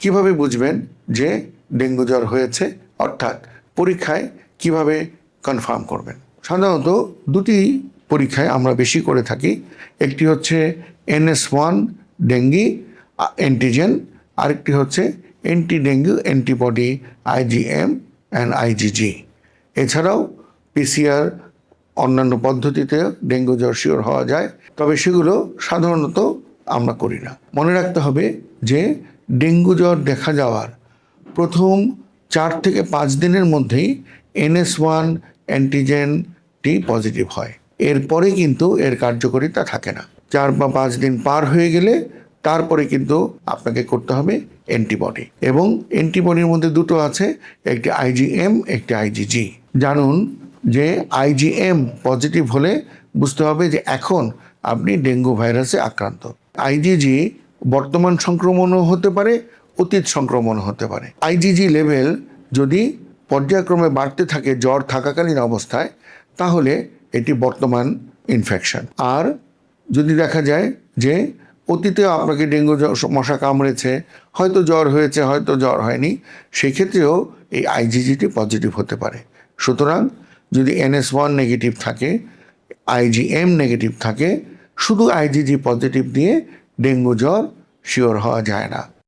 কিভাবে বুঝবেন যে ডেঙ্গু জ্বর হয়েছে, অর্থাৎ পরীক্ষায় কিভাবে কনফার্ম করবেন? সাধারণত দুটি পরীক্ষায় আমরা বেশি করে থাকি। একটি হচ্ছে NS1 ডেঙ্গি অ্যান্টিজেন, আরেকটি হচ্ছে anti dengue antibody IgM and IgG। এছাড়াও PCR অন্যান্য পদ্ধতিতে ডেঙ্গু জ্বর শিওর হওয়া যায়, তবে সেগুলো সাধারণত আমরা করি না। মনে রাখতে হবে যে ডেঙ্গু জ্বর দেখা যাওয়ার প্রথম 4 থেকে 5 দিনের মধ্যেই NS1 অ্যান্টিজেনটি পজিটিভ হয়। এরপরে কিন্তু এর কার্যকারিতা থাকে না। 4 বা 5 দিন পার হয়ে গেলে তারপরে কিন্তু আপনাকে করতে হবে অ্যান্টিবডি, এবং অ্যান্টিবডির মধ্যে দুটো আছে, একটি IgM, একটি IgG। জানুন যে IgM পজিটিভ হলে বুঝতে হবে যে এখন আপনি ডেঙ্গু ভাইরাসে আক্রান্ত। IgG বর্তমান সংক্রমণও হতে পারে, অতীত সংক্রমণ হতে পারে। IgG লেভেল যদি পর্যায়ক্রমে বাড়তে থাকে জ্বর থাকাকালীন অবস্থায়, তাহলে এটি বর্তমান ইনফেকশন। আর যদি দেখা যায় যে অতীতে আপনাকে ডেঙ্গু মশা কামড়েছে, হয়তো জ্বর হয়েছে, হয়তো জ্বর হয়নি, সেক্ষেত্রেও এই IgGটি পজিটিভ হতে পারে। সুতরাং যদি NS1 নেগেটিভ থাকে, IgM নেগেটিভ থাকে, শুধু IgG পজিটিভ দিয়ে ডেঙ্গু জ্বর শিওর হওয়া যায় না।